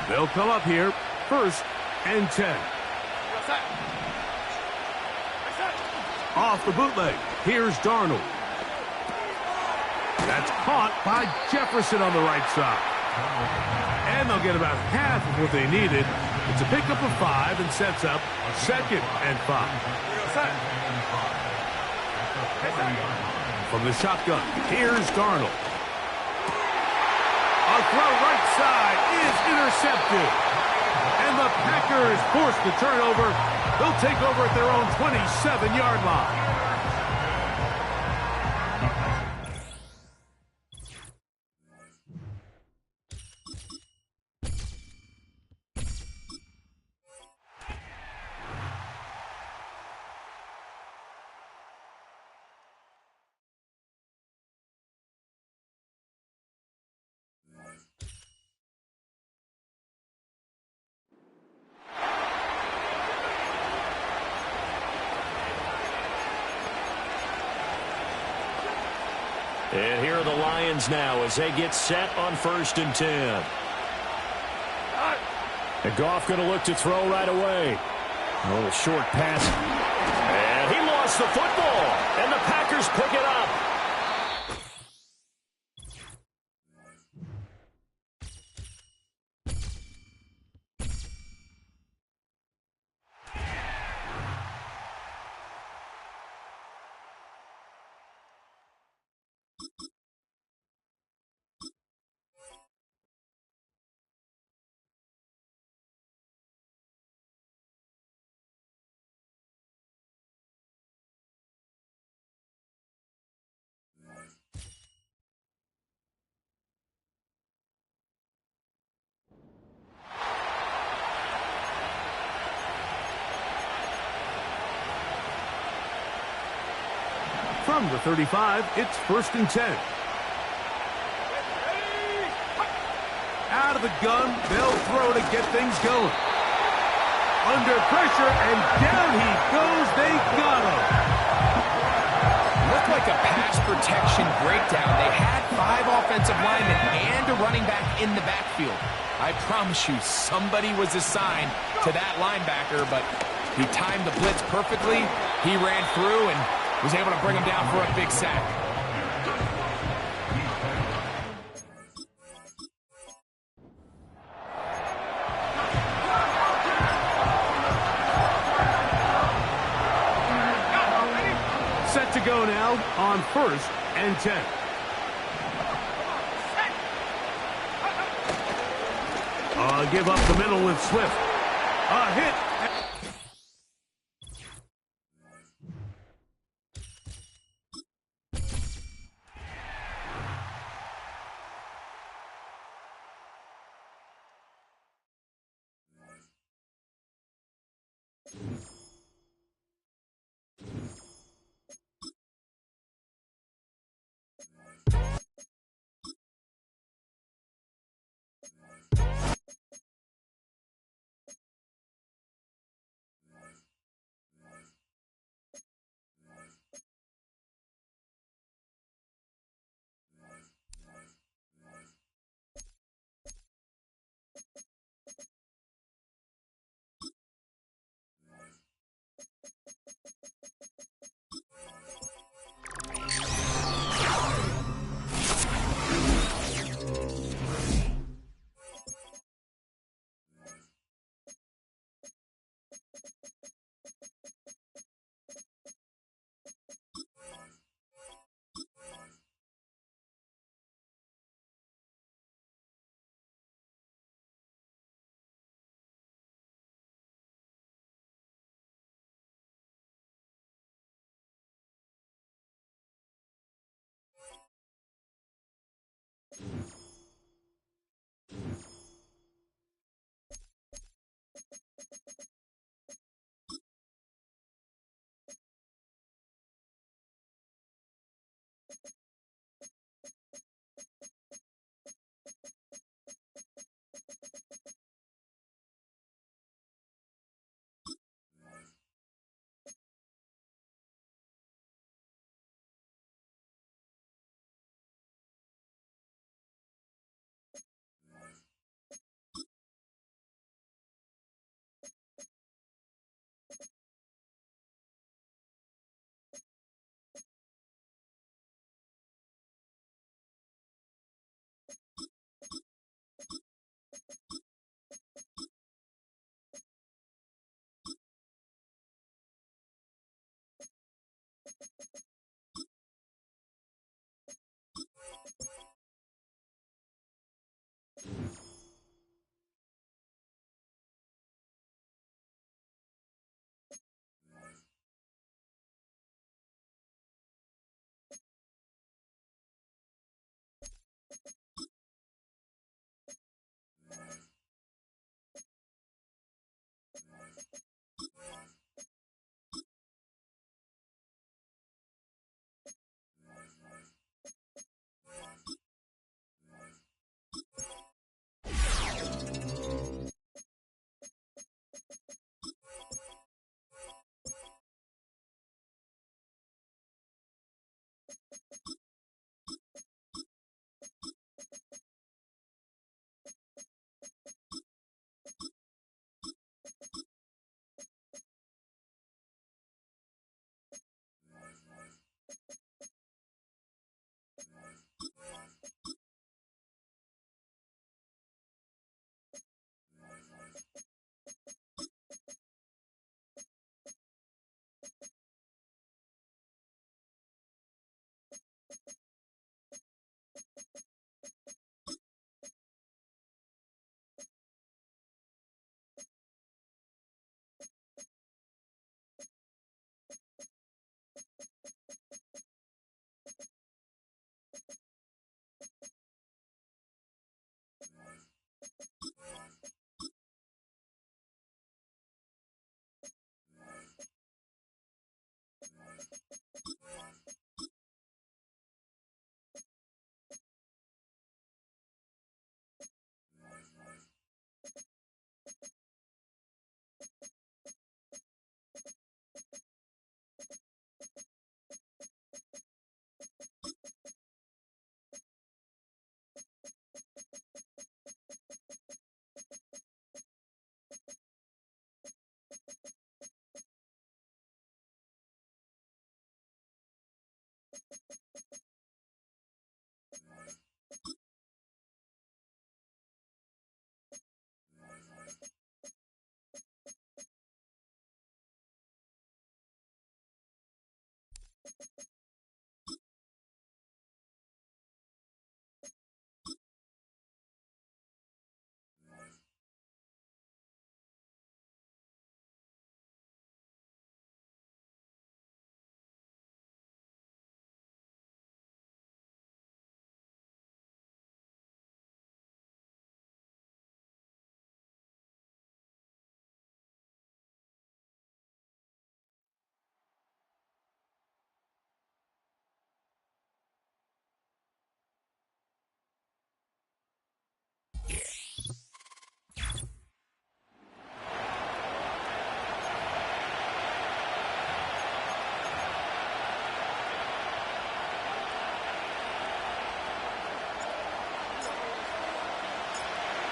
They'll come up here, 1st and 10. Off the bootleg. Here's Darnold. That's caught by Jefferson on the right side. And they'll get about half of what they needed. It's a pickup of 5 and sets up 2nd and 5. From the shotgun, here's Darnold. A throw right side is intercepted. And the Packers force the turnover. They'll take over at their own 27-yard line. And here are the Lions now as they get set on 1st and 10. And Goff going to look to throw right away. A little short pass. And he lost the football. And the Packers pick it up. From the 35, it's 1st and 10. Out of the gun, they'll throw to get things going. Under pressure, and down he goes. They got him. Looked like a pass protection breakdown. They had 5 offensive linemen and a running back in the backfield. I promise you, somebody was assigned to that linebacker, but he timed the blitz perfectly. He ran through and was able to bring him down for a big sack. Set to go now on 1st and 10. Give up the middle with Swift. A hit.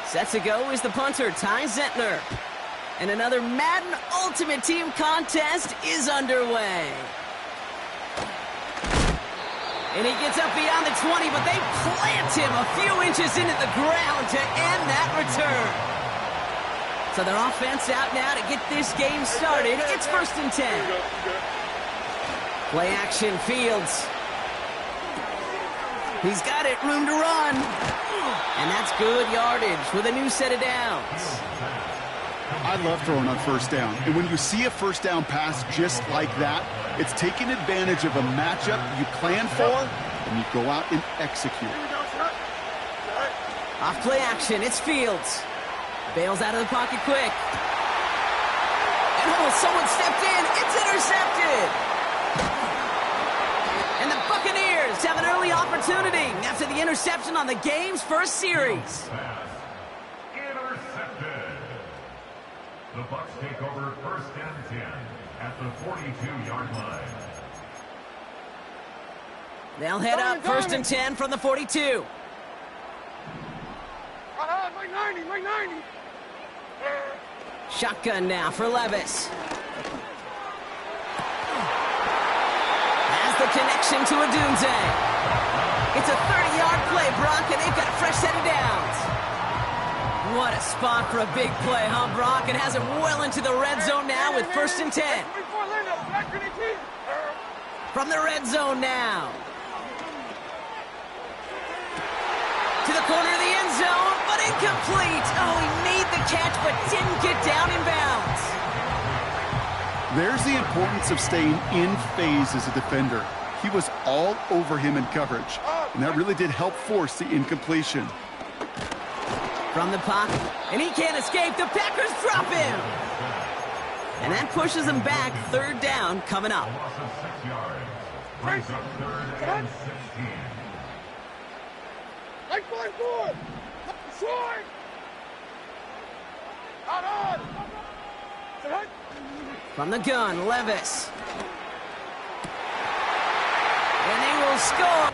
Set to go is the punter, Ty Zentner. And another Madden Ultimate Team contest is underway. And he gets up beyond the 20, but they plant him a few inches into the ground to end that return. So their offense out now to get this game started. It's 1st and 10. Play action, Fields. He's got it, room to run. And that's good yardage with a new set of downs. I love throwing on 1st down. And when you see a 1st down pass just like that, it's taking advantage of a matchup you plan for, and you go out and execute. Off play action, it's Fields. Bails out of the pocket quick. And someone stepped in. It's intercepted. And the Buccaneers have an early opportunity after the interception on the game's first series. The Bucs take over 1st and 10 at the 42-yard line. They'll head up 1st and 10 from the 42. Right 90, right 90. Shotgun now for Levis. Has the connection to Odunze. It's a 30-yard play, Brock, and they've got a fresh set of downs. What a spot for a big play, huh, Brock? It has it well into the red zone now with 1st and 10. From the red zone now. To the corner of the end zone, but incomplete. Oh, he made the catch, but didn't get down in bounds. There's the importance of staying in phase as a defender. He was all over him in coverage, and that really did help force the incompletion. From the pocket, and he can't escape. The Packers drop him. And that pushes them back. 3rd down coming up. Loss of 6 yards. Brings up 3rd and 16. Right 5-4. Short. Out on. From the gun, Levis. And he will score.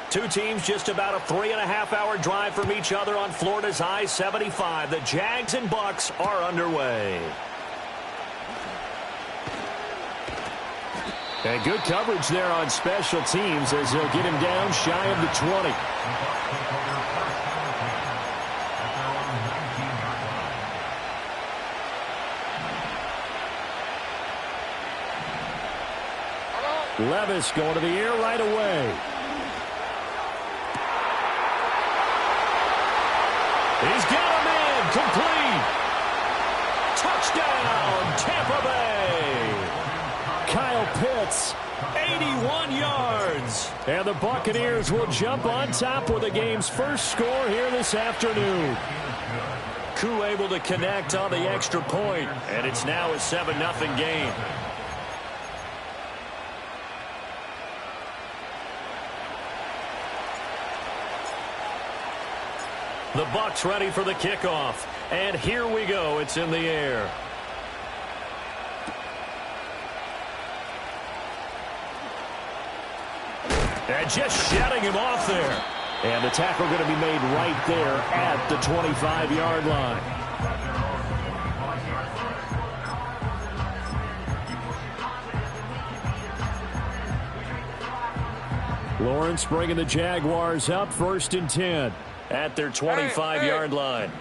Two teams just about a 3.5-hour drive from each other on Florida's I-75. The Jags and Bucs are underway. And good coverage there on special teams as they'll get him down shy of the 20. Levis going to the air right away. He's got him in. Complete. Touchdown, Tampa Bay. Kyle Pitts, 81 yards. And the Buccaneers will jump on top with the game's first score here this afternoon. Koo able to connect on the extra point, and it's now a 7-0 game. The Bucs ready for the kickoff. And here we go. It's in the air. And just shutting him off there. And the tackle going to be made right there at the 25-yard line. Lawrence bringing the Jaguars up 1st and 10 at their 25-yard line.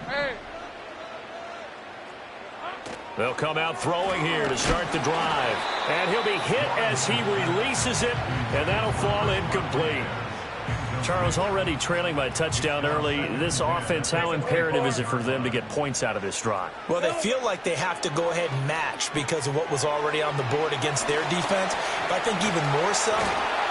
They'll come out throwing here to start the drive. And he'll be hit as he releases it, and that'll fall incomplete. Charles, already trailing by a touchdown early. This offense, how imperative is it for them to get points out of this drive? Well, they feel like they have to go ahead and match because of what was already on the board against their defense. But I think even more so,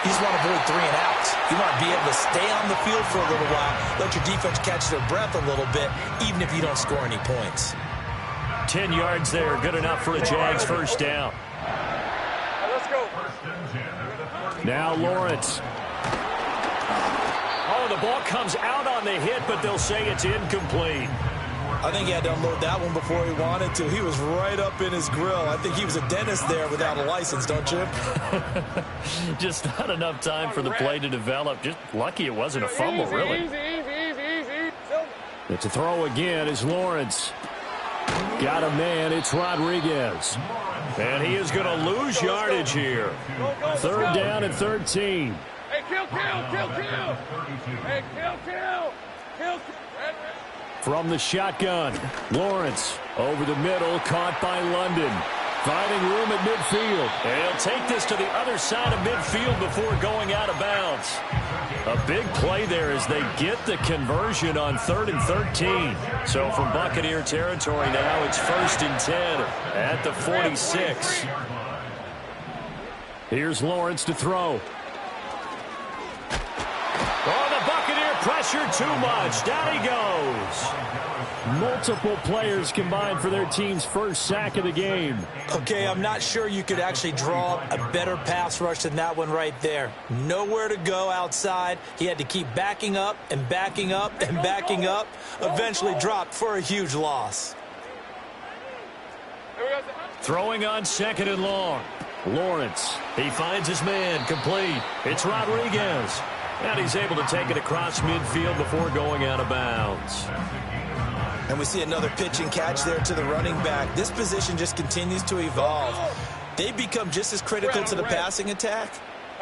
you just want to avoid 3 and outs. You want to be able to stay on the field for a little while, let your defense catch their breath a little bit, even if you don't score any points. 10 yards there, good enough for a Jags first down. Let's go. Now Lawrence. Oh, the ball comes out on the hit, but they'll say it's incomplete. I think he had to unload that one before he wanted to. He was right up in his grill. I think he was a dentist there without a license, don't you? Just not enough time for the play to develop. Just lucky it wasn't a fumble, really. Easy. But to throw again is Lawrence. Got a man, it's Rodriguez. And he is going to lose yardage here. 3rd down and 13. Hey, kill. Hey, kill. From the shotgun, Lawrence over the middle, caught by London. Finding room at midfield. And he'll take this to the other side of midfield before going out of bounds. A big play there as they get the conversion on 3rd and 13. So from Buccaneer territory now, it's 1st and 10 at the 46. Here's Lawrence to throw. Oh, the Buccaneer pressure too much. Down he goes. Multiple players combined for their team's first sack of the game. Okay, I'm not sure you could actually draw a better pass rush than that one right there. Nowhere to go outside. He had to keep backing up and backing up and backing up. Eventually dropped for a huge loss. Throwing on 2nd and long. Lawrence, he finds his man, complete. It's Rodriguez. And he's able to take it across midfield before going out of bounds. And we see another pitch and catch there to the running back. This position just continues to evolve. They become just as critical to the passing attack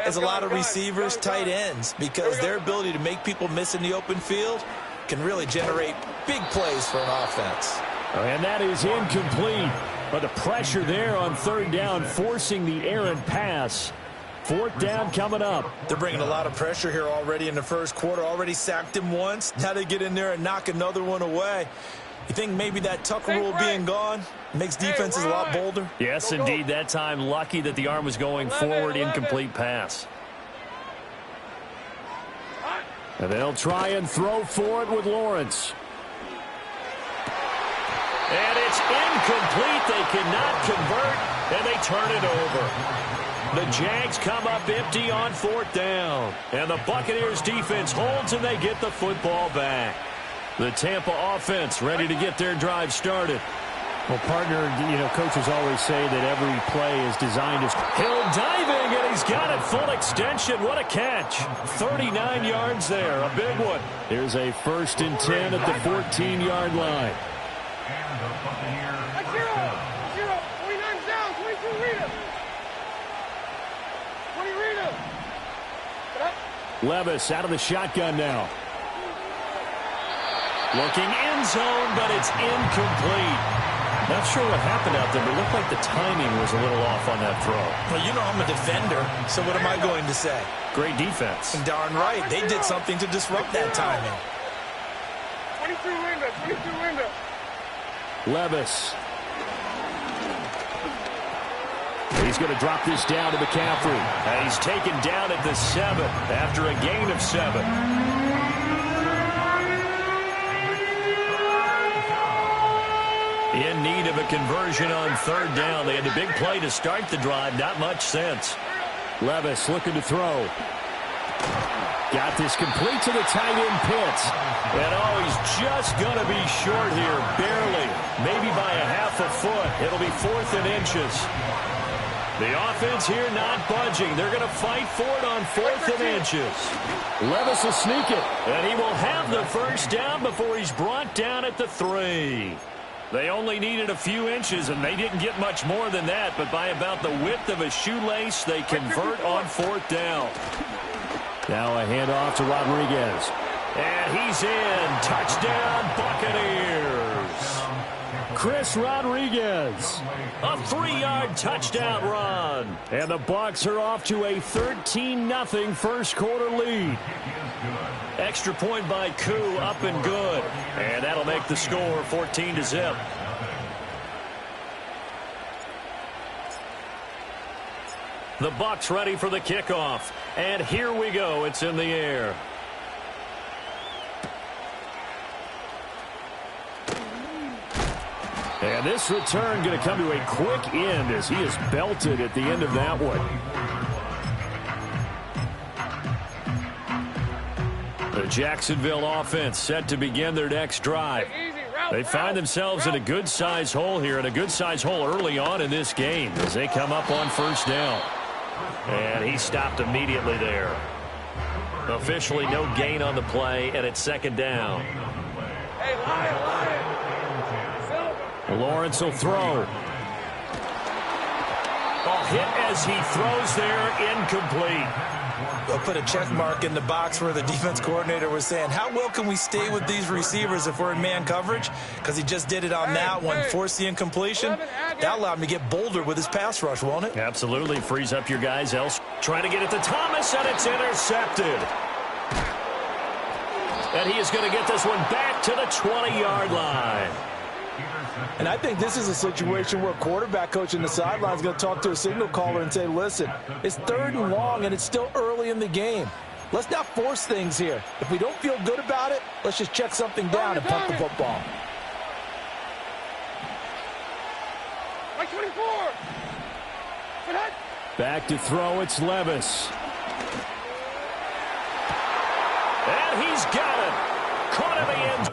as a lot of receivers, tight ends, because their ability to make people miss in the open field can really generate big plays for an offense. And that is incomplete. But the pressure there on 3rd down, forcing the errant pass. 4th down coming up. They're bringing a lot of pressure here already in the first quarter. Already sacked him once. Now they get in there and knock another one away. You think maybe that Tucker rule being gone makes defenses a lot bolder? Yes, indeed. That time, lucky that the arm was going forward. Incomplete pass. And they'll try and throw for it with Lawrence. And it's incomplete. They cannot convert, and they turn it over. The Jags come up empty on 4th down. And the Buccaneers defense holds, and they get the football back. The Tampa offense ready to get their drive started. Well, partner, coaches always say that every play is designed as... Hill diving, and he's got it full extension. What a catch. 39 yards there, a big one. Here's a 1st and 10 at the 14-yard line. And the Buccaneer 0. 49's down. 22 Rita. 20 Rita. Levis out of the shotgun now. Looking end zone, but it's incomplete. Not sure what happened out there, but it looked like the timing was a little off on that throw. Well, you know I'm a defender, so what am I going to say? Great defense. And darn right, they did something to disrupt that timing. 22 Linda. 22 Linda. Levis. He's going to drop this down to McCaffrey. And he's taken down at the 7 after a gain of 7. In need of a conversion on 3rd down. They had a big play to start the drive. Not much sense. Levis looking to throw. Got this complete to the tight end Pitts. And oh, he's just going to be short here, barely. Maybe by a half a foot. It'll be 4th and inches. The offense here not budging. They're going to fight for it on 4th and inches. Levis will sneak it. And he will have the first down before he's brought down at the 3. They only needed a few inches, and they didn't get much more than that. But by about the width of a shoelace, they convert on 4th down. Now a handoff to Rodriguez. And he's in. Touchdown, Buccaneers. Chris Rodriguez. A 3-yard touchdown run. And the Bucs are off to a 13-0 first quarter lead. Extra point by Koo, up and good. And that'll make the score 14-0. The Bucs ready for the kickoff. And here we go. It's in the air. And this return going to come to a quick end as he is belted at the end of that one. The Jacksonville offense set to begin their next drive. They find themselves in a good-sized hole here, and a good-sized hole early on in this game as they come up on first down. And he stopped immediately there. Officially no gain on the play, and it's 2nd down. Hey, Lion. Lawrence will throw. A hit as he throws there, incomplete. They'll put a check mark in the box where the defense coordinator was saying, how well can we stay with these receivers if we're in man coverage? Because he just did it on that one, forced the incompletion. That allowed him to get bolder with his pass rush, won't it? Absolutely. Frees up your guys else. Trying to get it to Thomas, and it's intercepted. And he is going to get this one back to the 20-yard line. And I think this is a situation where a quarterback coach in the sideline is going to talk to a signal caller and say, listen, it's 3rd and long, and it's still early in the game. Let's not force things here. If we don't feel good about it, let's just check something down and punt the football. Like 24. Back to throw, it's Levis. And he's got it. Caught in the end.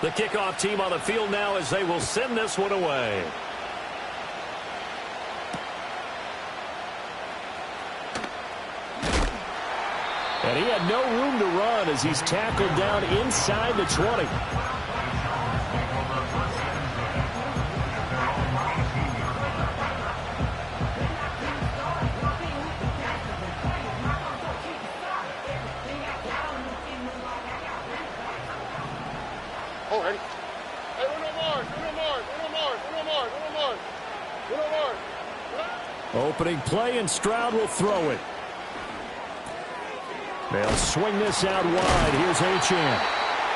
The kickoff team on the field now as they will send this one away. And he had no room to run as he's tackled down inside the 20. Already. Hey, no more. Opening play, and Stroud will throw it. They'll swing this out wide. Here's Achane.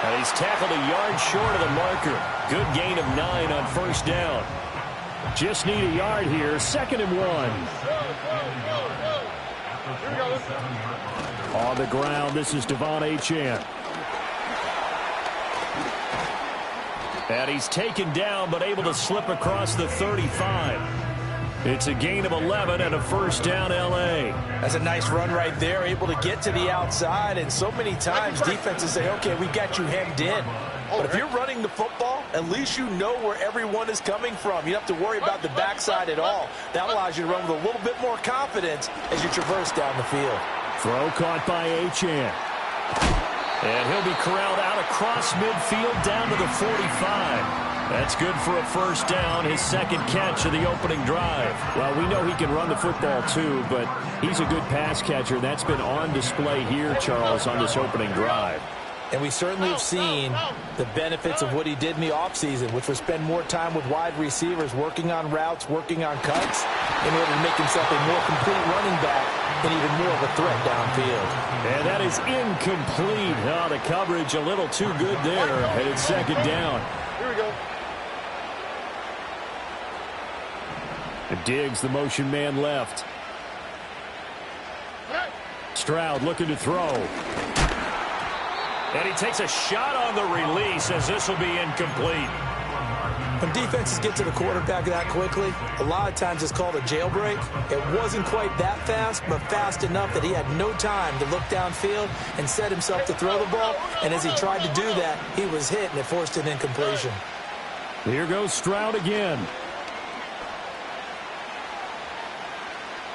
And he's tackled a yard short of the marker. Good gain of 9 on first down. Just need a yard here. 2nd and 1. On the ground, this is Devon Achane. And he's taken down, but able to slip across the 35. It's a gain of 11 and a first down, L.A. That's a nice run right there, able to get to the outside. And so many times defenses say, okay, we got you hemmed in. But if you're running the football, at least you know where everyone is coming from. You don't have to worry about the backside at all. That allows you to run with a little bit more confidence as you traverse down the field. Throw caught by Achane. And he'll be corralled out across midfield down to the 45. That's good for a first down, his 2nd catch of the opening drive. Well, we know he can run the football too, but he's a good pass catcher. That's been on display here, Charles, on this opening drive. And we certainly have seen the benefits of what he did in the offseason, which was spend more time with wide receivers, working on routes, working on cuts, in order to make himself a more complete running back and even more of a threat downfield. And that is incomplete. Oh, the coverage a little too good there, and it's 2nd down. Here we go. And Diggs, the motion man left. Stroud looking to throw. And he takes a shot on the release as this will be incomplete. When defenses get to the quarterback that quickly, a lot of times it's called a jailbreak. It wasn't quite that fast, but fast enough that he had no time to look downfield and set himself to throw the ball. And as he tried to do that, he was hit, and it forced an incompletion. Here goes Stroud again.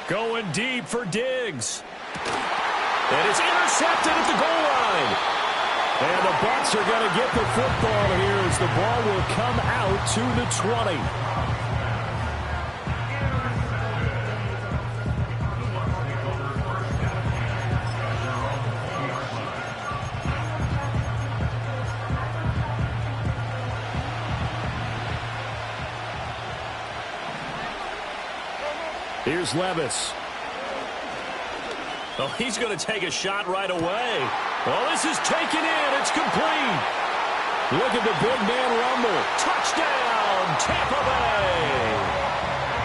Going deep for Diggs. And it's intercepted at the goal line. And the Bucs are going to get the football here as the ball will come out to the 20. Here's Levis. Oh, he's going to take a shot right away. Oh, this is taken in. It's complete. Look at the big man rumble. Touchdown, Tampa Bay.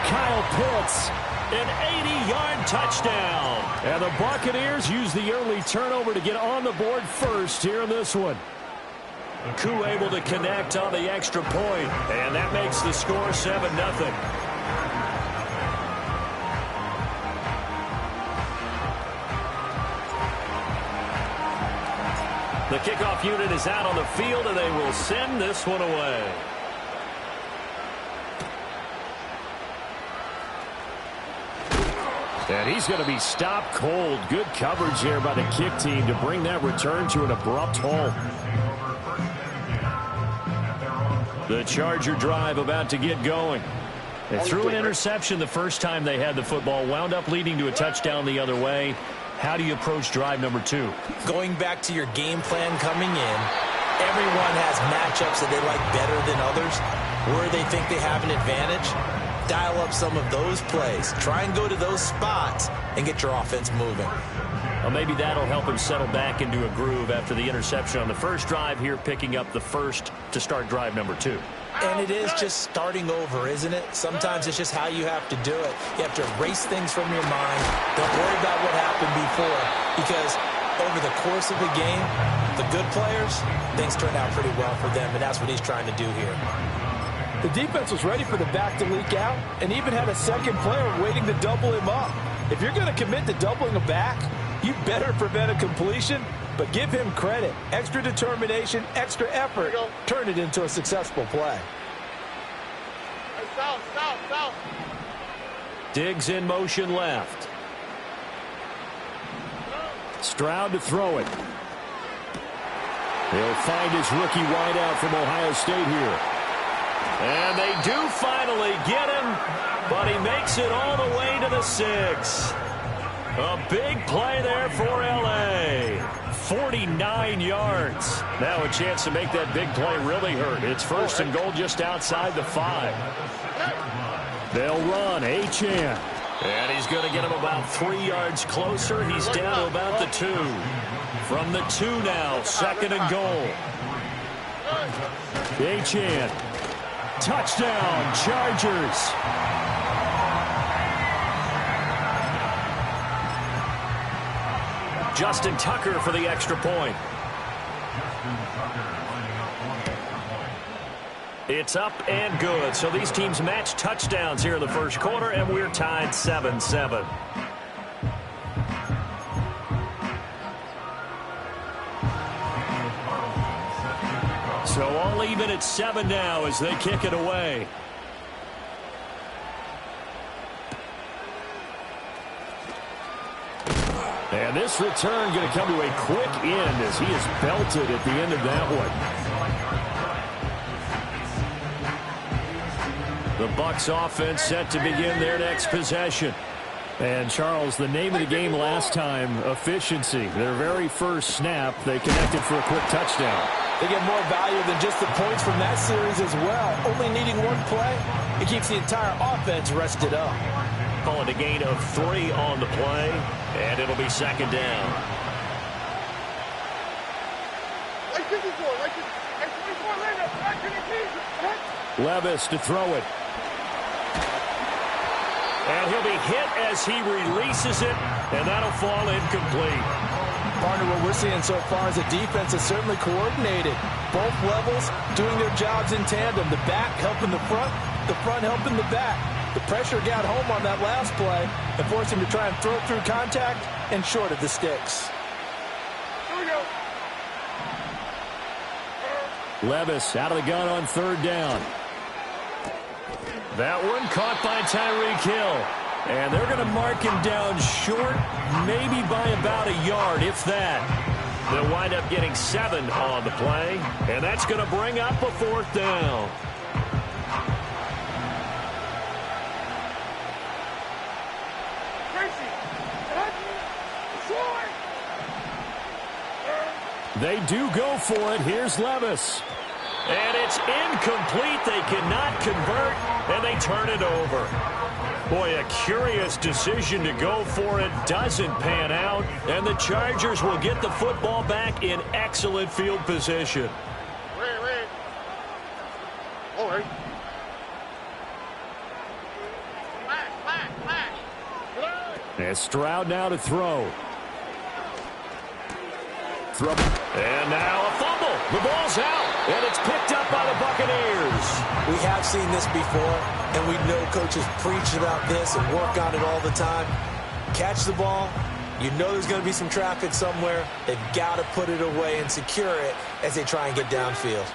Kyle Pitts, an 80-yard touchdown. And the Buccaneers use the early turnover to get on the board first here in this one. Koo able to connect on the extra point, and that makes the score 7-0. The kickoff unit is out on the field, and they will send this one away. And he's going to be stopped cold. Good coverage here by the kick team to bring that return to an abrupt halt. The Charger drive about to get going. They threw an interception the first time they had the football, wound up leading to a touchdown the other way. How do you approach drive number 2? Going back to your game plan coming in, everyone has matchups that they like better than others, where they think they have an advantage. Dial up some of those plays. Try and go to those spots and get your offense moving. Well, maybe that'll help him settle back into a groove after the interception on the first drive here, picking up the first to start drive number 2. And it is just starting over, isn't it? Sometimes it's just how you have to do it. You have to erase things from your mind. Don't worry about what happened before, because over the course of the game, the good players, things turn out pretty well for them, and that's what he's trying to do here. The defense was ready for the back to leak out and even had a second player waiting to double him up. If you're going to commit to doubling a back, you better prevent a completion but give him credit. Extra determination, extra effort, turned it into a successful play. South. Diggs in motion left. Stroud to throw it. He'll find his rookie wideout from Ohio State here. And they do finally get him, but he makes it all the way to the 6. A big play there for L.A. 49 yards. Now a chance to make that big play really hurt. It's first and goal just outside the 5. They'll run. Achane. And he's going to get him about 3 yards closer. He's down to about the 2. From the 2 now, second and goal. Achane. Touchdown, Chargers. Justin Tucker for the extra point. It's up and good. So these teams match touchdowns here in the first quarter, and we're tied 7-7. So all even at 7 now as they kick it away. And this return going to come to a quick end as he is belted at the end of that one. The Bucs offense set to begin their next possession. And, Charles, the name of the game last time, efficiency. Their very first snap, they connected for a quick touchdown. They get more value than just the points from that series as well. Only needing one play, it keeps the entire offense rested up. Calling a gain of 3 on the play, and it'll be second down. Levis to throw it. And he'll be hit as he releases it, and that'll fall incomplete. Partner, what we're seeing so far is the defense is certainly coordinated. Both levels doing their jobs in tandem. The back helping the front helping the back. The pressure got home on that last play and forced him to try and throw through contact and short of the sticks. Here we go. Levis out of the gun on third down. That one caught by Tyreek Hill. And they're going to mark him down short, maybe by about a yard, if that. They'll wind up getting 7 on the play, and that's going to bring up a 4th down. They do go for it. Here's Levis. And it's incomplete. They cannot convert, and they turn it over. Boy, a curious decision to go for it. Doesn't pan out, and the Chargers will get the football back in excellent field position. Wait. All right. And Stroud now to throw. And now a fumble. The ball's out, and it's picked up by the Buccaneers. We have seen this before, and we know coaches preach about this and work on it all the time. Catch the ball. You know there's going to be some traffic somewhere. They've got to put it away and secure it as they try and get downfield.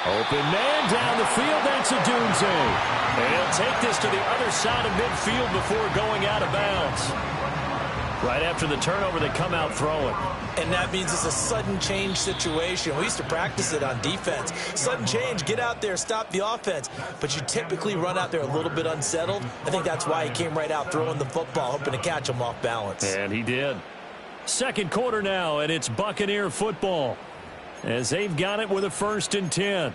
Open man down the field. That's a Dunze. And he'll take this to the other side of midfield before going out of bounds. Right after the turnover, they come out throwing. And that means it's a sudden change situation. We used to practice it on defense. Sudden change, get out there, stop the offense. But you typically run out there a little bit unsettled. I think that's why he came right out throwing the football, hoping to catch him off balance. And he did. Second quarter now, and it's Buccaneer football, as they've got it with a 1st and 10.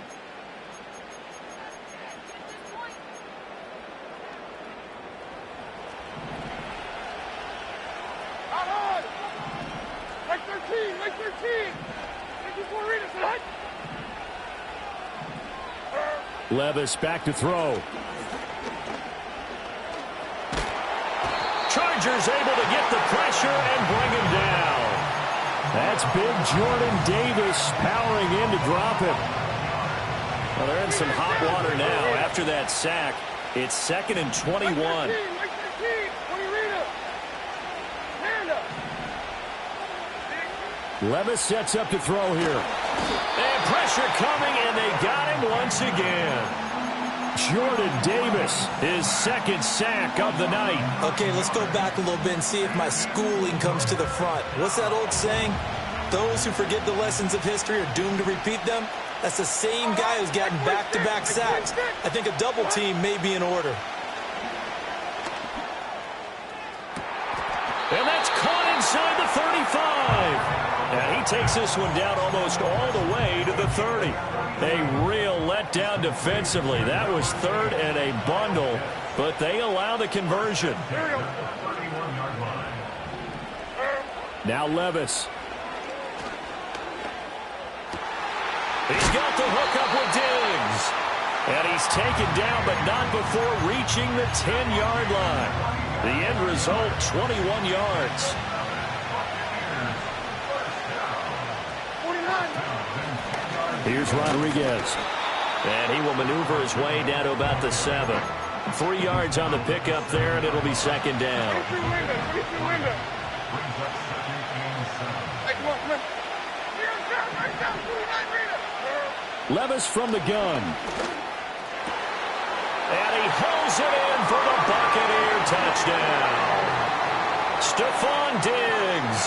Levis back to throw. Chargers able to get the pressure and bring him down. That's big Jordan Davis powering in to drop him. Well, they're in some hot water now after that sack. It's 2nd and 21. Levis sets up to throw here. And pressure coming, and they got him once again. Jordan Davis, his second sack of the night. Okay, let's go back a little bit and see if my schooling comes to the front. What's that old saying? Those who forget the lessons of history are doomed to repeat them. That's the same guy who's gotten back-to-back sacks. I think a double team may be in order. And that's caught inside the 35. And he takes this one down almost all the way to the 30. A real letdown defensively. That was third and a bundle, but they allow the conversion. Now Levis. He's got the hook up with Diggs. And he's taken down, but not before reaching the 10-yard line. The end result, 21 yards. Here's Rodriguez. And he will maneuver his way down to about the 7. 3 yards on the pickup there, and it'll be second down. Levis from the gun. And he hauls it in for the Buccaneer touchdown. Stephon Diggs.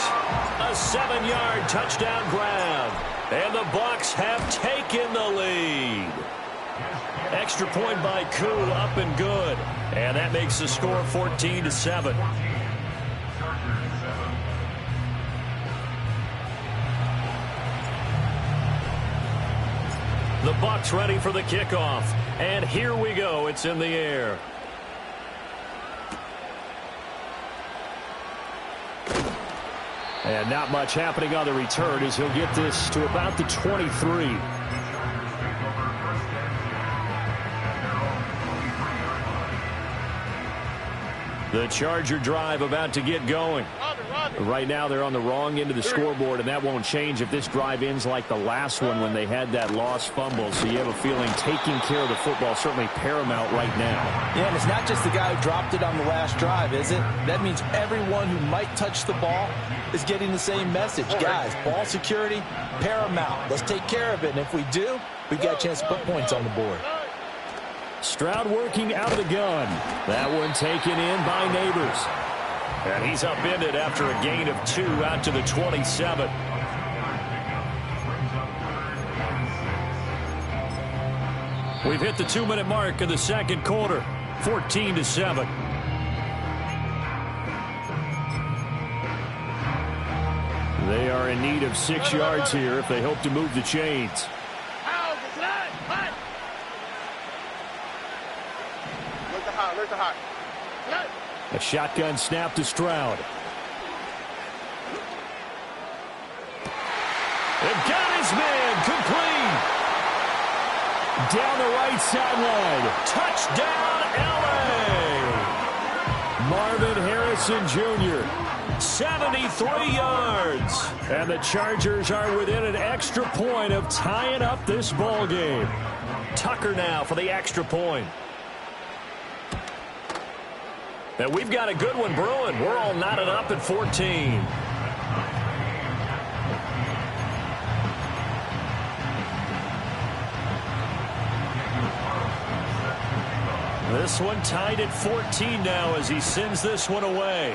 A 7-yard touchdown grab. And the Bucs have taken the lead. Extra point by Koo, up and good. And that makes the score 14-7. The Bucs ready for the kickoff. And here we go. It's in the air. And not much happening on the return as he'll get this to about the 23. The Charger drive about to get going. Right now they're on the wrong end of the scoreboard, and that won't change if this drive ends like the last one when they had that lost fumble. So you have a feeling taking care of the football certainly paramount right now. Yeah, and it's not just the guy who dropped it on the last drive, is it? That means everyone who might touch the ball is getting the same message. Guys, ball security, paramount. Let's take care of it, and if we do, we've got a chance to put points on the board. Stroud working out of the gun. That one taken in by Neighbors. And he's upended after a gain of 2 out to the 27. We've hit the 2-minute mark in the second quarter. 14-7. They are in need of 6 yards here if they hope to move the chains. A shotgun snap to Stroud. They've got his man complete. Down the right sideline. Touchdown, L.A. Marvin Harrison Jr. 73 yards. And the Chargers are within an extra point of tying up this ball game. Tucker now for the extra point. And we've got a good one brewing. We're all knotted up at 14. This one tied at 14 now as he sends this one away.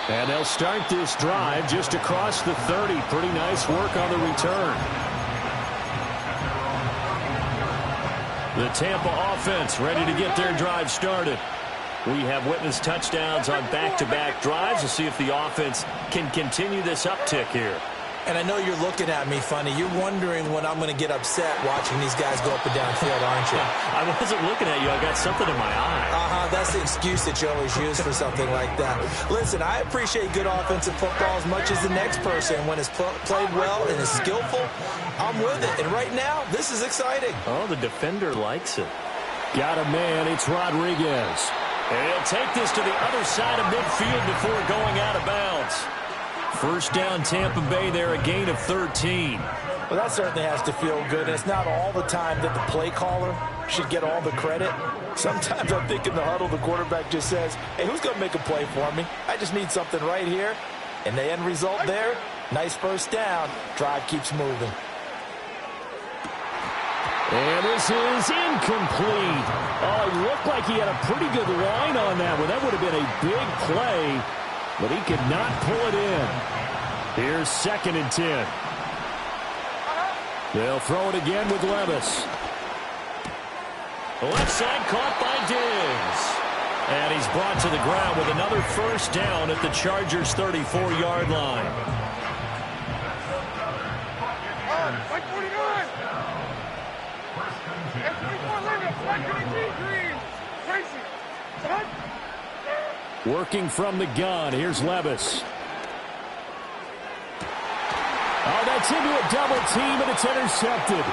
And they'll start this drive just across the 30. Pretty nice work on the return. The Tampa offense ready to get their drive started. We have witnessed touchdowns on back-to-back drives. We'll see if the offense can continue this uptick here. And I know you're looking at me funny. You're wondering when I'm going to get upset watching these guys go up and down field, aren't you? I wasn't looking at you. I got something in my eye. That's the excuse that you always use for something like that. Listen, I appreciate good offensive football as much as the next person. When it's played well and is skillful, I'm with it. And right now, this is exciting. Oh, the defender likes it. Got a man. It's Rodriguez. And he'll take this to the other side of midfield before going out of bounds. First down, Tampa Bay there, a gain of 13. Well, that certainly has to feel good. It's not all the time that the play caller should get all the credit. Sometimes I think in the huddle, the quarterback just says, hey, who's going to make a play for me? I just need something right here. And the end result there, nice first down. Drive keeps moving. And this is incomplete. Oh, it looked like he had a pretty good line on that one. That would have been a big play, but he could not pull it in. Here's 2nd and 10. They'll throw it again with Levis. Left side caught by Diggs. And he's brought to the ground with another first down at the Chargers' 34-yard line. Like 49. And 24 limits. Like green. Tracy. Working from the gun. Here's Levis. Oh, that's into a double team, and it's intercepted.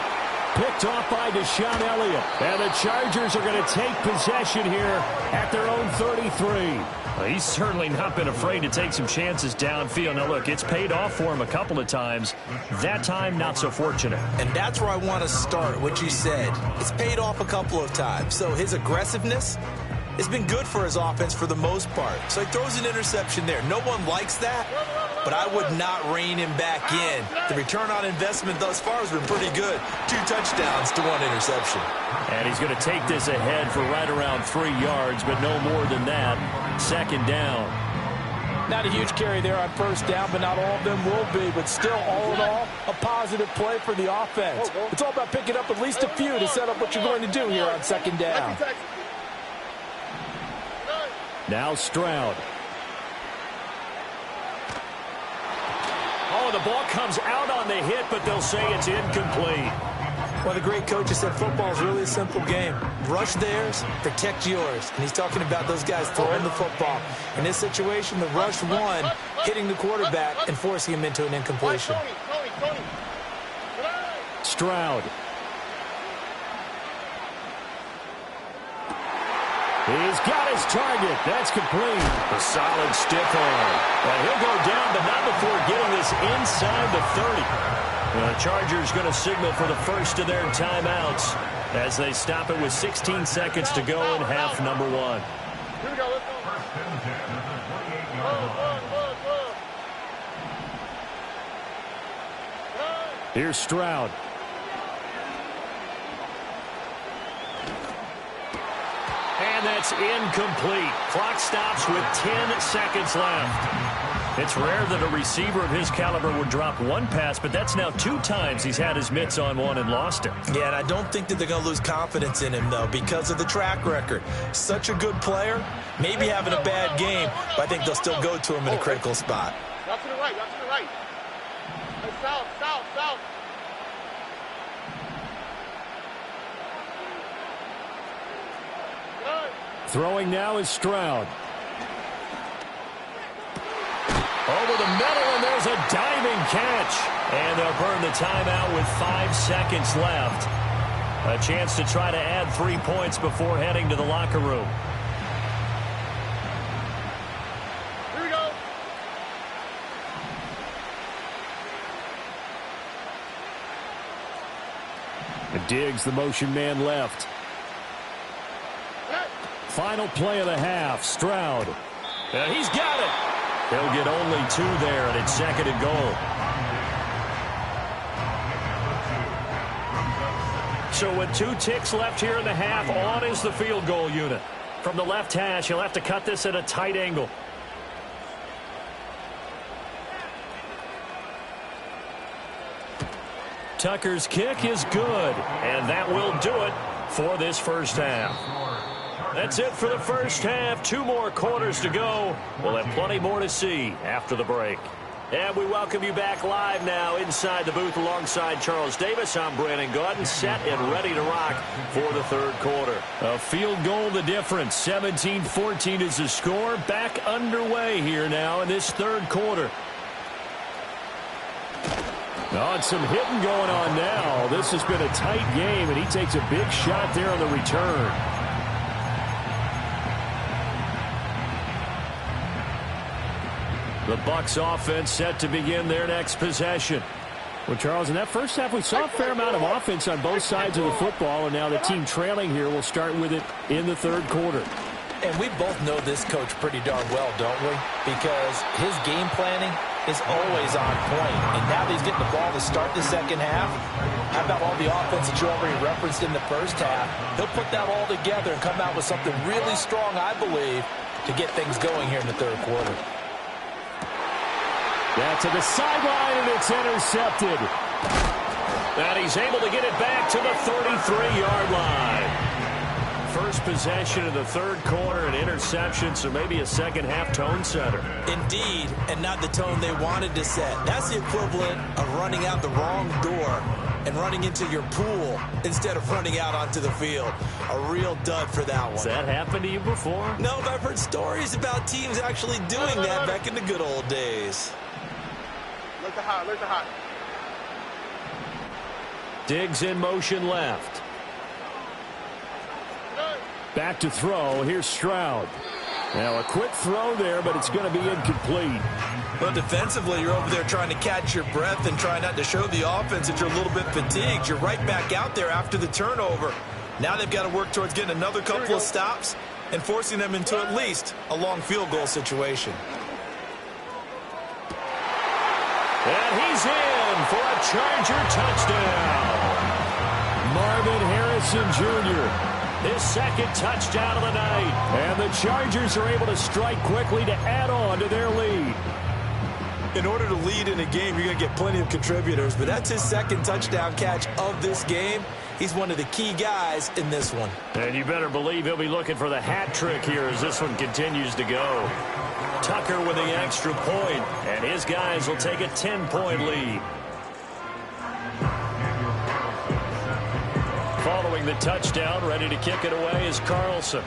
Picked off by Deshaun Elliott. And the Chargers are going to take possession here at their own 33. Well, he's certainly not been afraid to take some chances downfield. Now, look, it's paid off for him a couple of times. That time, not so fortunate. And that's where I want to start, what you said. It's paid off a couple of times. So his aggressiveness has been good for his offense for the most part. So he throws an interception there. No one likes that, but I would not rein him back in. The return on investment thus far has been pretty good. 2 touchdowns to 1 interception. And he's going to take this ahead for right around 3 yards, but no more than that. 2nd down. Not a huge carry there on first down, but not all of them will be. But still, all in all, a positive play for the offense. It's all about picking up at least a few to set up what you're going to do here on 2nd down. Now Stroud. Oh, the ball comes out on the hit, but they'll say it's incomplete. Well, the great coach has said football is really a simple game. Rush theirs, protect yours. And he's talking about those guys throwing the football. In this situation, the rush one, hitting the quarterback and forcing him into an incompletion. Stroud. He's got his target. That's complete. A solid stiff arm. And he'll go down, but not before getting this inside the 30. The Chargers going to signal for the first of their timeouts as they stop it with 16 seconds to go in half number 1. Here we go. Let's go. Here's Stroud. And that's incomplete. Clock stops with 10 seconds left. It's rare that a receiver of his caliber would drop one pass, but that's now 2 times he's had his mitts on one and lost it. Yeah, and I don't think that they're going to lose confidence in him, though, because of the track record. Such a good player, maybe having a bad game, but I think they'll still go to him in a critical spot. Out to the right, out to the right. Hey, south. Throwing now is Stroud. Over the middle, and there's a diving catch. And they'll burn the timeout with 5 seconds left. A chance to try to add 3 points before heading to the locker room. Here we go. And Diggs, the motion man, left. Final play of the half, Stroud. And he's got it. He'll get only 2 there, and it's 2nd and goal. So with 2 ticks left here in the half, on is the field goal unit. From the left hash, he'll have to cut this at a tight angle. Tucker's kick is good, and that will do it for this first half. That's it for the first half. 2 more quarters to go. We'll have plenty more to see after the break. And we welcome you back live now inside the booth alongside Charles Davis. I'm Brandon Gaudin, set and ready to rock for the 3rd quarter. A field goal the difference. 17-14 is the score. Back underway here now in this 3rd quarter. Oh, and some hitting going on now. This has been a tight game, and he takes a big shot there on the return. The Bucs offense set to begin their next possession. Well, Charles, in that first half, we saw a fair amount of offense on both sides of the football, and now the team trailing here will start with it in the third quarter. And we both know this coach pretty darn well, don't we? Because his game planning is always on point. And now that he's getting the ball to start the second half, how about all the offense that you already referenced in the first half? He'll put that all together and come out with something really strong, I believe, to get things going here in the third quarter. Yeah, to the sideline, and it's intercepted. And he's able to get it back to the 33-yard line. First possession of the third quarter, an interception, so maybe a second-half tone setter. Indeed, and not the tone they wanted to set. That's the equivalent of running out the wrong door and running into your pool instead of running out onto the field. A real dud for that one. Has that happened to you before? No, but I've heard stories about teams actually doing that back in the good old days. Look the hot. Diggs in motion left. Back to throw. Here's Stroud. Now a quick throw there, but it's going to be incomplete. Well, defensively, you're over there trying to catch your breath and try not to show the offense that you're a little bit fatigued. You're right back out there after the turnover. Now they've got to work towards getting another couple of stops and forcing them into at least a long field goal situation. And he's in for a Charger touchdown. Marvin Harrison Jr., his second touchdown of the night. And the Chargers are able to strike quickly to add on to their lead. In order to lead in a game, you're going to get plenty of contributors, but that's his second touchdown catch of this game. He's one of the key guys in this one. And you better believe he'll be looking for the hat trick here as this one continues to go. Tucker with the extra point, and his guys will take a 10-point lead. Following the touchdown, ready to kick it away is Carlson.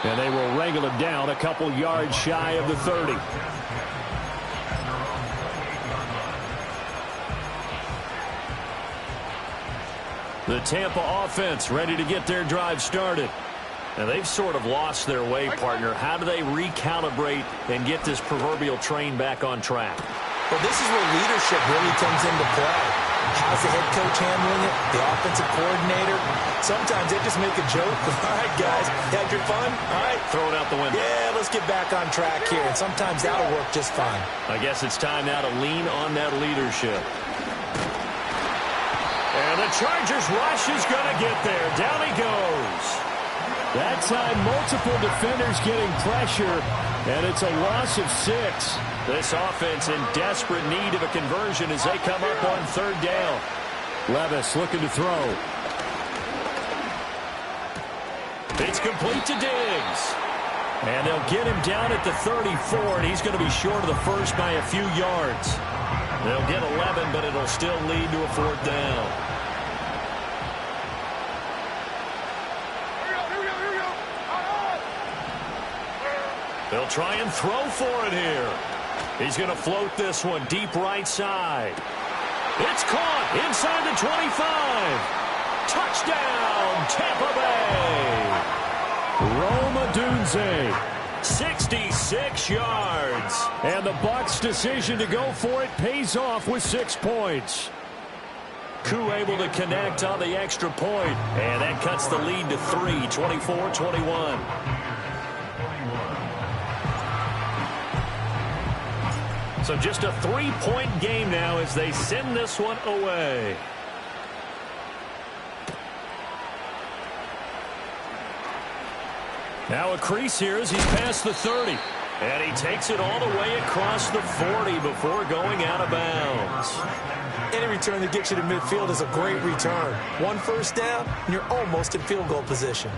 And they will wrangle him down a couple yards shy of the 30. The Tampa offense ready to get their drive started. Now, they've sort of lost their way, partner. How do they recalibrate and get this proverbial train back on track? Well, this is where leadership really comes into play. How's the head coach handling it? The offensive coordinator? Sometimes they just make a joke. All right, guys, had your fun? All right. Throw it out the window. Yeah, let's get back on track here. And sometimes that'll work just fine. I guess it's time now to lean on that leadership. And the Chargers rush is going to get there. Down he goes. That time, multiple defenders getting pressure, and it's a loss of 6. This offense in desperate need of a conversion as they come up on third down. Levis looking to throw. It's complete to Diggs. And they'll get him down at the 34, and he's going to be short of the first by a few yards. They'll get 11, but it'll still lead to a fourth down. They'll try and throw for it here. He's going to float this one deep right side. It's caught inside the 25. Touchdown, Tampa Bay. Rome Odunze, 66 yards. And the Bucs' decision to go for it pays off with 6 points. Koo able to connect on the extra point. And that cuts the lead to 3, 24-21. So just a 3-point game now as they send this one away. Now a crease here as he's past the 30. And he takes it all the way across the 40 before going out of bounds. Any return that gets you to midfield is a great return. 1 first down, and you're almost in field goal position.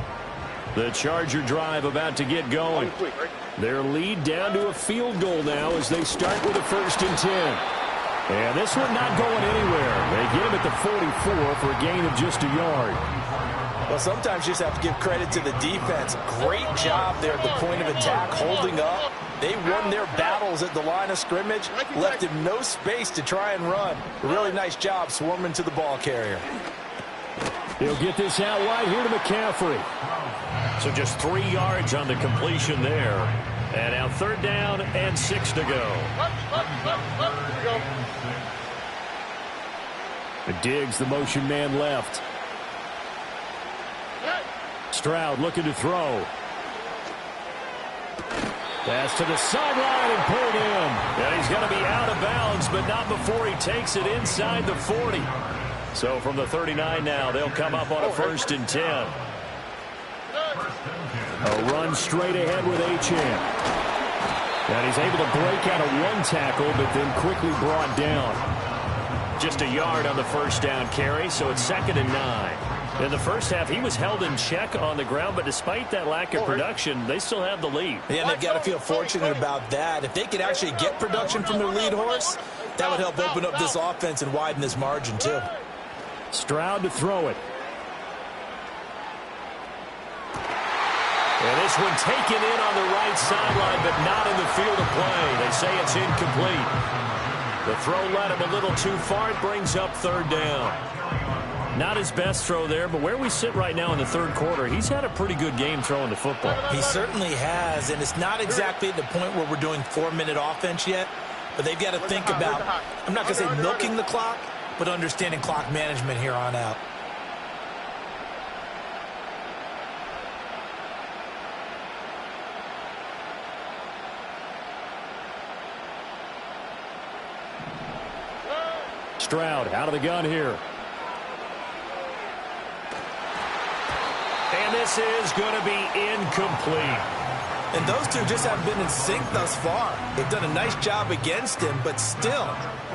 The Charger drive about to get going. Their lead down to a field goal now as they start with a 1st and 10. And this one not going anywhere. They get him at the 44 for a gain of just a yard. Well, sometimes you just have to give credit to the defense. Great job there at the point of attack, holding up. They won their battles at the line of scrimmage, left him no space to try and run. A really nice job swarming to the ball carrier. He'll get this out wide here to McCaffrey. So just 3 yards on the completion there. And now 3rd down and 6 to go. Diggs, the motion man left. Stroud looking to throw. Pass to the sideline and pulled in. And he's going to be out of bounds, but not before he takes it inside the 40. So from the 39 now, they'll come up on a 1st and 10. A run straight ahead with Achane. And he's able to break out of 1 tackle, but then quickly brought down. Just a yard on the 1st down carry, so it's 2nd and 9. In the first half, he was held in check on the ground, but despite that lack of production, they still have the lead. Yeah, and they've got to feel fortunate about that. If they could actually get production from their lead horse, that would help open up this offense and widen this margin, too. Stroud to throw it. And this one taken in on the right sideline, but not in the field of play. They say it's incomplete. The throw led him a little too far. It brings up 3rd down. Not his best throw there, but where we sit right now in the 3rd quarter, he's had a pretty good game throwing the football. He certainly has, and it's not exactly at the point where we're doing 4-minute offense yet, but they've got to think about, I'm not going to say milking the clock, but understanding clock management here on out. Stroud out of the gun here. And this is going to be incomplete. And those two just haven't been in sync thus far. They've done a nice job against him, but still,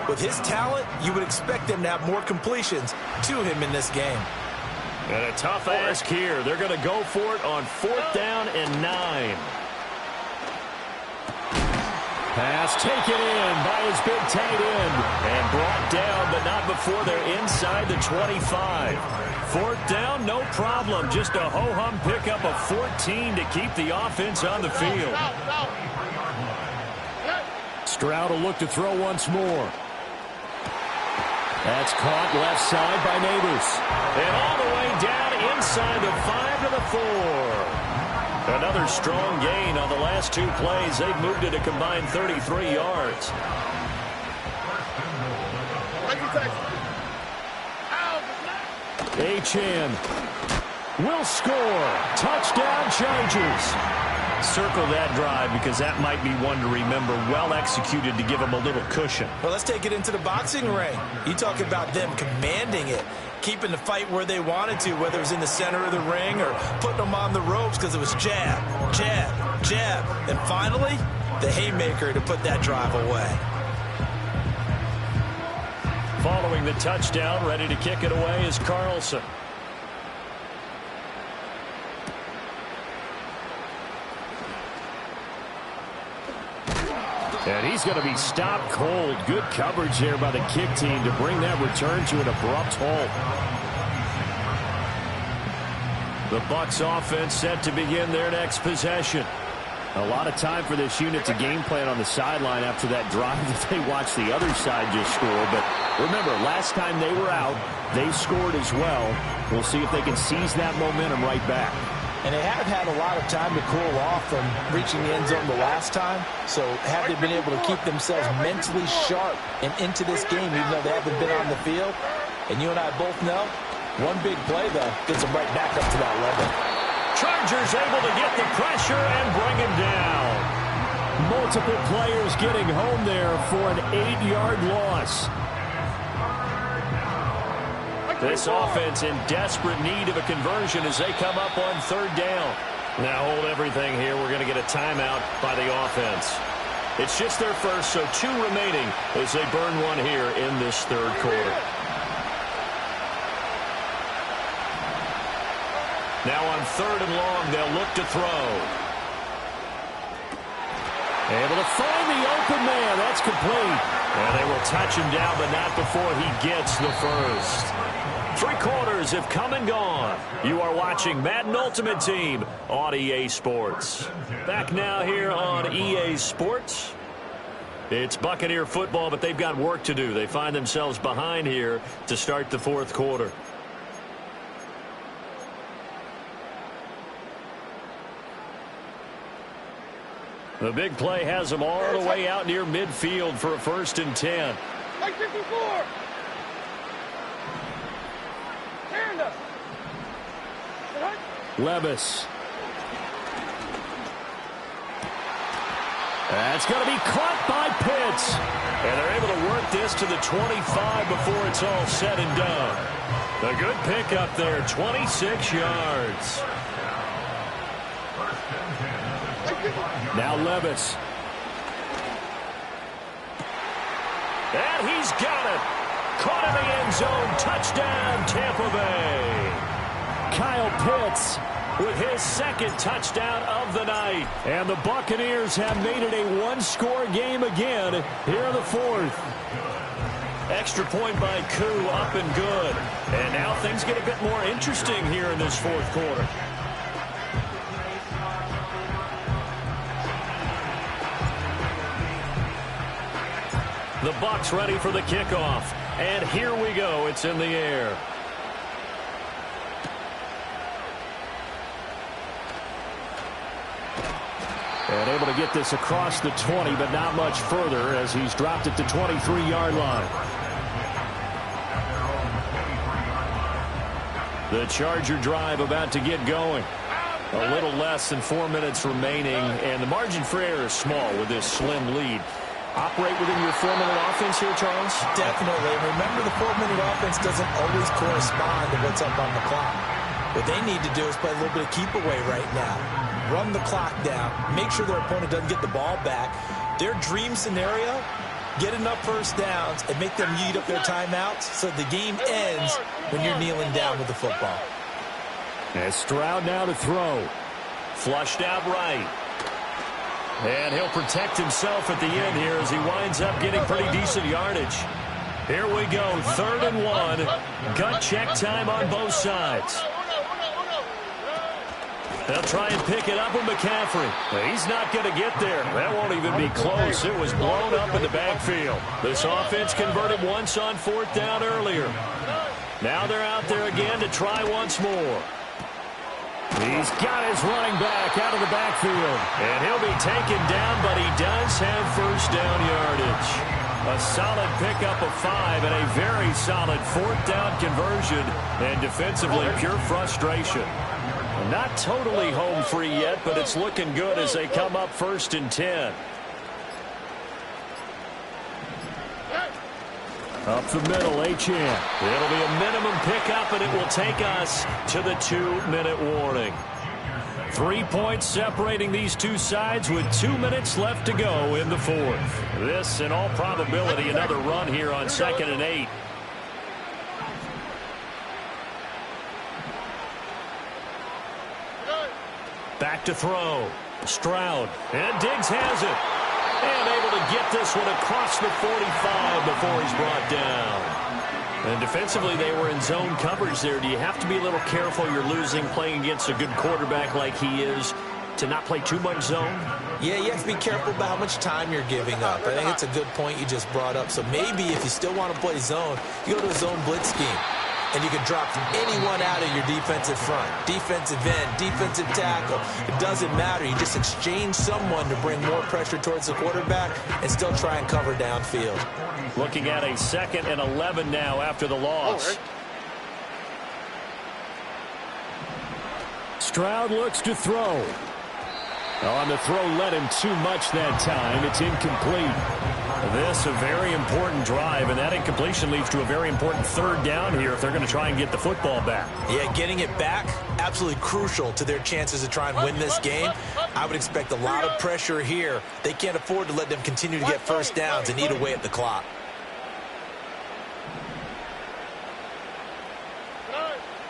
with his talent, you would expect them to have more completions to him in this game. And a tough ask here. They're going to go for it on 4th down and 9. Pass taken in by his big tight end. And brought down, but not before they're inside the 25. 4th down, no problem. Just a ho-hum pickup of 14 to keep the offense on the field. Stroud will look to throw once more. That's caught left side by Neighbors. And all the way down inside the 5 to the 4. Another strong gain on the last 2 plays. They've moved it a combined 33 yards. Achane will score. Touchdown Chargers. Circle that drive because that might be one to remember. Well executed to give them a little cushion. Well, let's take it into the boxing ring. You talk about them commanding it, keeping the fight where they wanted to, whether it was in the center of the ring or putting them on the ropes because it was jab, jab, jab. And finally, the haymaker to put that drive away. Following the touchdown, ready to kick it away is Carlson. And he's going to be stopped cold. Good coverage there by the kick team to bring that return to an abrupt halt. The Bucs offense set to begin their next possession. A lot of time for this unit to game plan on the sideline after that drive that they watched the other side just score. But remember, last time they were out, they scored as well. We'll see if they can seize that momentum right back. And they have had a lot of time to cool off from reaching the end zone the last time. So have they been able to keep themselves mentally sharp and into this game, even though they haven't been on the field? And you and I both know, one big play, though, gets them right back up to that level. Chargers able to get the pressure and bring him down. Multiple players getting home there for an 8-yard loss. This offense in desperate need of a conversion as they come up on 3rd down. Now hold everything here. We're going to get a timeout by the offense. It's just their first, so 2 remaining as they burn one here in this 3rd quarter. Now on 3rd and long, they'll look to throw. Able to find the open man. That's complete. And they will touch him down, but not before he gets the first. 3 quarters have come and gone. You are watching Madden Ultimate Team on EA Sports. Back now here on EA Sports. It's Buccaneer football, but they've got work to do. They find themselves behind here to start the 4th quarter. The big play has them all the way out near midfield for a 1st and 10. Like 54. Levis. That's going to be caught by Pitts. And they're able to work this to the 25 before it's all said and done. A good pickup there, 26 yards. Now Levis. And he's got it. Caught in the end zone. Touchdown, Tampa Bay. Kyle Pitts with his 2nd touchdown of the night. And the Buccaneers have made it a one-score game again here in the 4th. Extra point by Koo, up and good. And now things get a bit more interesting here in this 4th quarter. The Bucs ready for the kickoff. And here we go. It's in the air. And able to get this across the 20, but not much further as he's dropped it to 23-yard line. The Charger drive about to get going. A little less than 4 minutes remaining, and the margin for error is small with this slim lead. Operate within your 4-minute offense here, Charles? Definitely. Remember, the 4-minute offense doesn't always correspond to what's up on the clock. What they need to do is play a little bit of keep away right now. Run the clock down. Make sure their opponent doesn't get the ball back. Their dream scenario, get enough first downs and make them eat up their timeouts so the game ends when you're kneeling down with the football. And Stroud now to throw. Flushed out right. And he'll protect himself at the end here as he winds up getting pretty decent yardage. Here we go, 3rd and 1. Gut check time on both sides. They'll try and pick it up with McCaffrey. He's not going to get there. That won't even be close. It was blown up in the backfield. This offense converted once on 4th down earlier. Now they're out there again to try once more. He's got his running back out of the backfield. And he'll be taken down, but he does have 1st down yardage. A solid pickup of 5 and a very solid 4th down conversion. And defensively, pure frustration. Not totally home free yet, but it's looking good as they come up 1st and 10. Up the middle, Achane. It'll be a minimum pickup, and it will take us to the 2-minute warning. 3 points separating these two sides with 2 minutes left to go in the 4th. This, in all probability, another run here on 2nd and 8. Back to throw. Stroud. And Diggs has it. And able to get this one across the 45 before he's brought down. And defensively, they were in zone coverage there. Do you have to be a little careful you're losing playing against a good quarterback like he is to not play too much zone? Yeah, you have to be careful about how much time you're giving up. I think it's a good point you just brought up. So maybe if you still want to play zone, you go to a zone blitz scheme. And you can drop anyone out of your defensive front. Defensive end, defensive tackle. It doesn't matter. You just exchange someone to bring more pressure towards the quarterback and still try and cover downfield. Looking at a 2nd and 11 now after the loss. Stroud looks to throw. On the throw, led him too much that time. It's incomplete. This a very important drive, and that incompletion leads to a very important 3rd down here if they're going to try and get the football back. Yeah, getting it back, absolutely crucial to their chances to try and win this game. I would expect a lot of pressure here. They can't afford to let them continue to get first downs and eat away at the clock.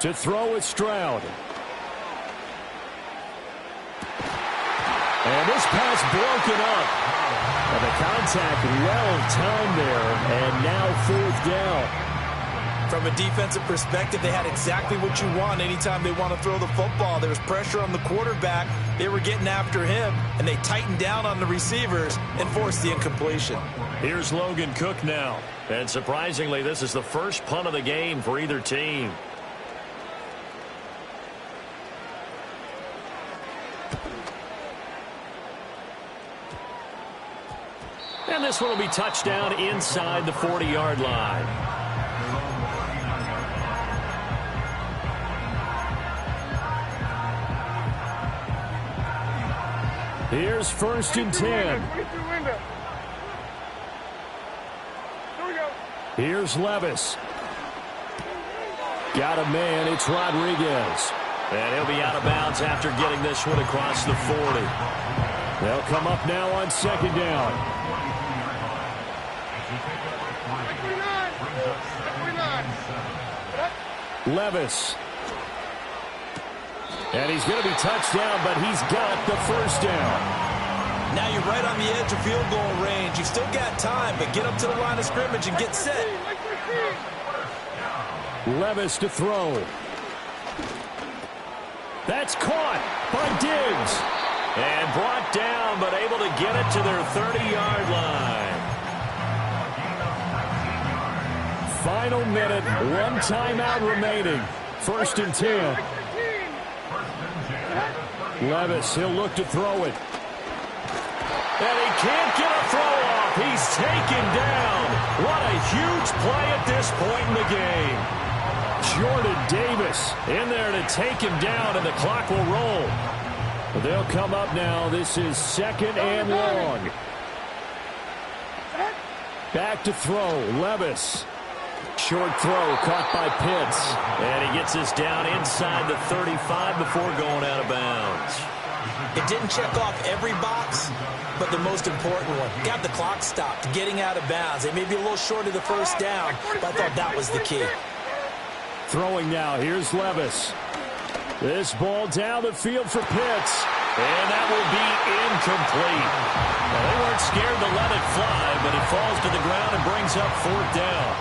To throw is Stroud. And this pass broken up. And the contact well-timed there, and now 4th down. From a defensive perspective, they had exactly what you want anytime they want to throw the football. There was pressure on the quarterback. They were getting after him, and they tightened down on the receivers and forced the incompletion. Here's Logan Cook now. And surprisingly, this is the first punt of the game for either team. And this one will be touchdown inside the 40-yard line. Here's 1st and 10. Here's Levis. Got a man. It's Rodriguez. And he'll be out of bounds after getting this one across the 40. They'll come up now on 2nd down. Levis. And he's going to be touched down, but he's got the 1st down. Now you're right on the edge of field goal range. You've still got time, but get up to the line of scrimmage and get set. Levis to throw. That's caught by Diggs. And brought down, but able to get it to their 30-yard line. Final minute, 1 timeout remaining. 1st and 10. Levis, he'll look to throw it. And he can't get a throw off. He's taken down. What a huge play at this point in the game. Jordan Davis in there to take him down, and the clock will roll. They'll come up now. This is 2nd and long. Back to throw. Levis. Short throw caught by Pitts. And he gets this down inside the 35 before going out of bounds. It didn't check off every box, but the most important one. Got the clock stopped, getting out of bounds. They may be a little short of the 1st down, but I thought that was the key. Throwing now. Here's Levis. This ball down the field for Pitts. And that will be incomplete. Well, they weren't scared to let it fly, but it falls to the ground and brings up 4th down.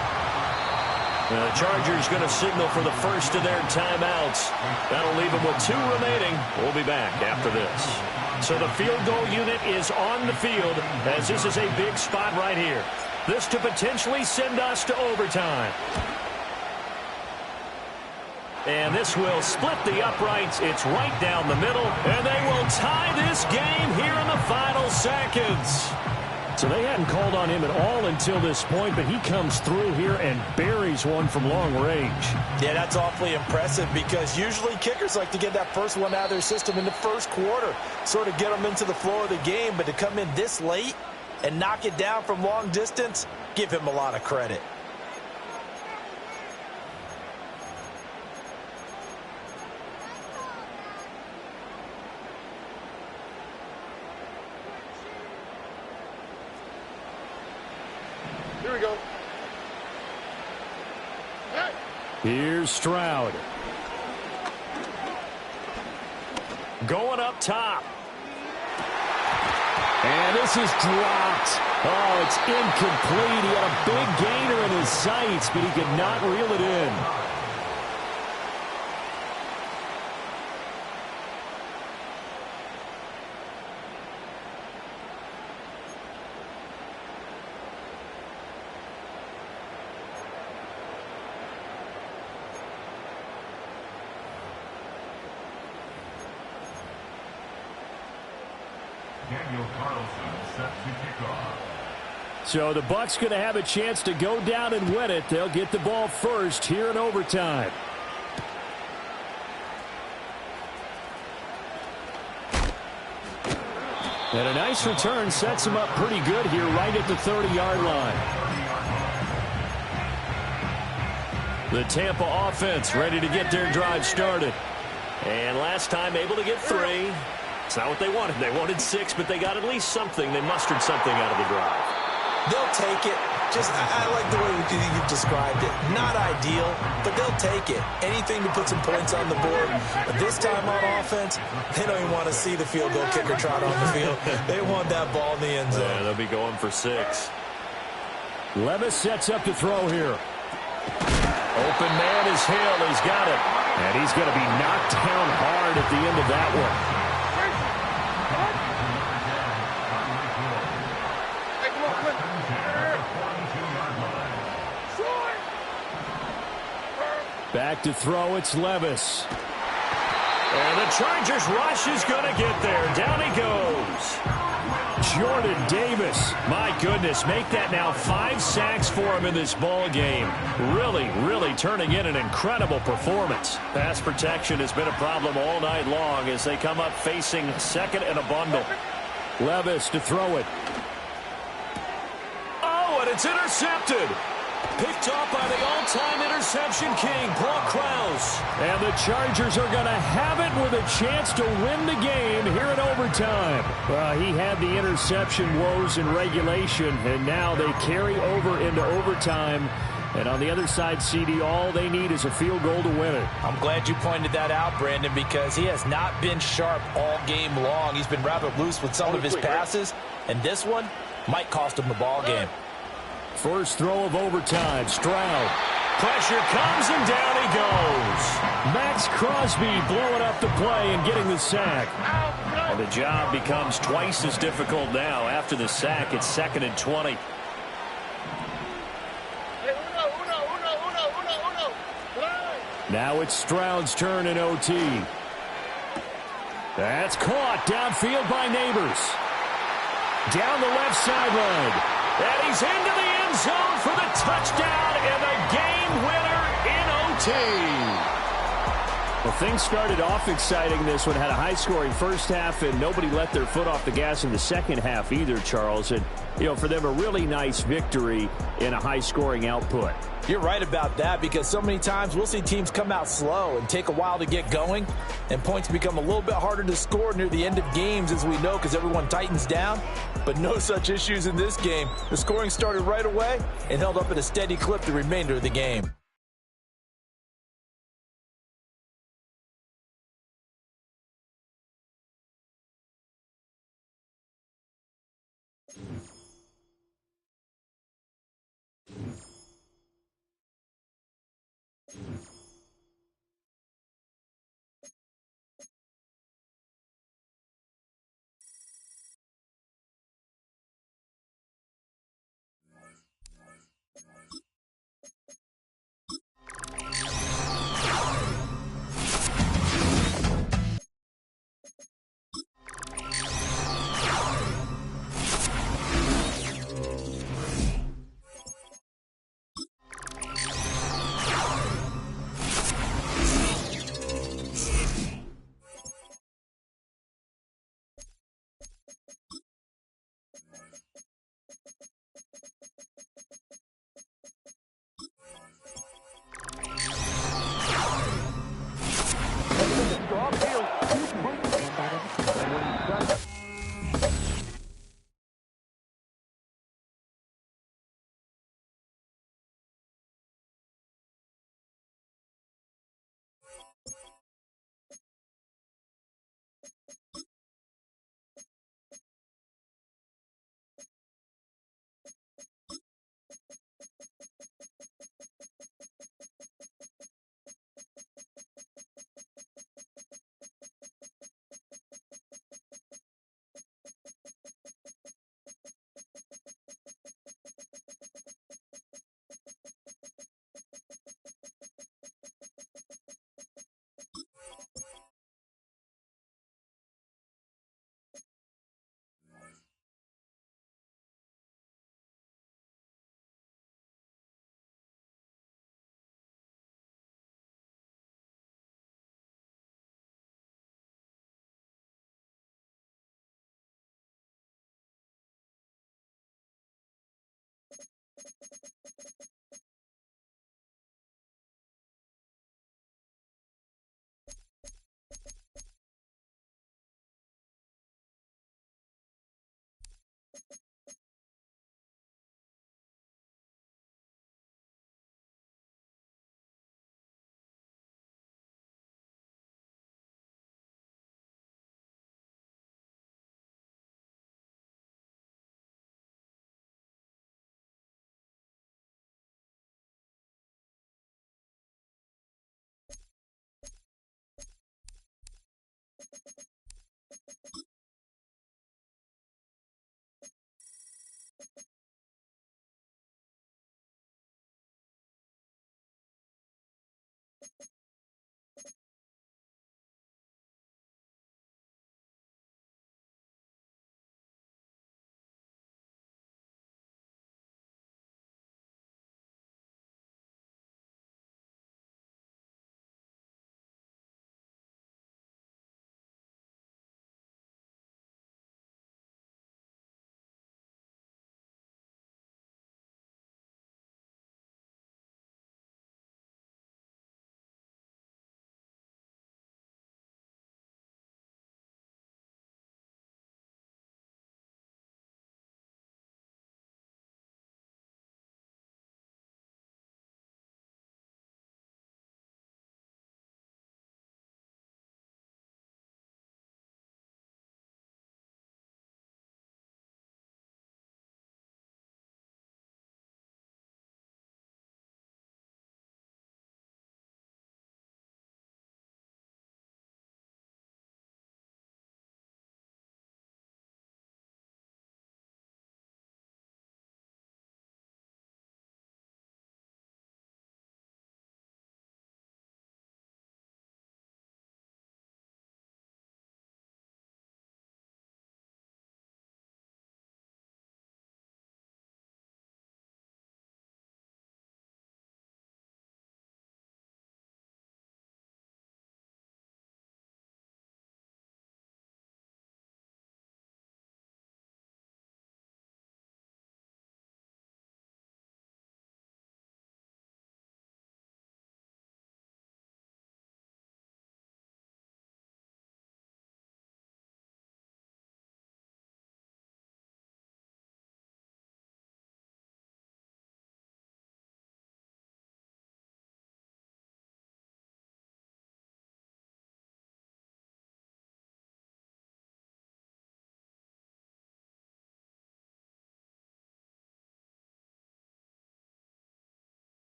The Chargers going to signal for the first of their timeouts. That'll leave them with 2 remaining. We'll be back after this. So the field goal unit is on the field, as this is a big spot right here. This to potentially send us to overtime. And this will split the uprights. It's right down the middle. And they will tie this game here in the final seconds. So they hadn't called on him at all until this point, but he comes through here and buries one from long range. Yeah, that's awfully impressive because usually kickers like to get that first one out of their system in the 1st quarter, sort of get them into the flow of the game, but to come in this late and knock it down from long distance, give him a lot of credit. Here we go. Here's Stroud. Going up top. And this is dropped. Oh, it's incomplete. He had a big gainer in his sights, but he could not reel it in. So the Bucs going to have a chance to go down and win it. They'll get the ball first here in overtime. And a nice return sets him up pretty good here right at the 30-yard line. The Tampa offense ready to get their drive started. And last time able to get 3. It's not what they wanted. They wanted 6, but they got at least something. They mustered something out of the drive. They'll take it. I like the way you've described it. Not ideal, but they'll take it. Anything to put some points on the board. But this time on offense, they don't even want to see the field goal kicker trot on the field. They want that ball in the end zone. Yeah, they'll be going for 6. Levis sets up to throw here. Open man is Hill. He's got it. And he's going to be knocked down hard at the end of that one. Back to throw, it's Levis. And the Chargers rush is going to get there. Down he goes. Jordan Davis. My goodness, make that now 5 sacks for him in this ball game. Really, really turning in an incredible performance. Pass protection has been a problem all night long as they come up facing second and a bundle. Levis to throw it. Oh, and it's intercepted. Picked off by the all-time interception king, Paul Krause. And the Chargers are going to have it with a chance to win the game here in overtime. He had the interception woes in regulation, and now they carry over into overtime. And on the other side, CD, all they need is a field goal to win it. I'm glad you pointed that out, Brandon, because he has not been sharp all game long. He's been rather loose with some of his passes, and this one might cost him the ball game. First throw of overtime, Stroud. Pressure comes and down he goes. Max Crosby blowing up the play and getting the sack. And the job becomes twice as difficult now. After the sack, it's 2nd and 20. Now it's Stroud's turn in OT. That's caught downfield by Neighbors. Down the left sideline. And he's into the end zone for the touchdown and the game winner in OT. Well, things started off exciting. This one had a high-scoring first half, and nobody let their foot off the gas in the second half either, Charles. And, for them, a really nice victory in a high-scoring output. You're right about that because so many times we'll see teams come out slow and take a while to get going, and points become a little bit harder to score near the end of games, as we know, because everyone tightens down. But no such issues in this game. The scoring started right away and held up at a steady clip the remainder of the game.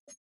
you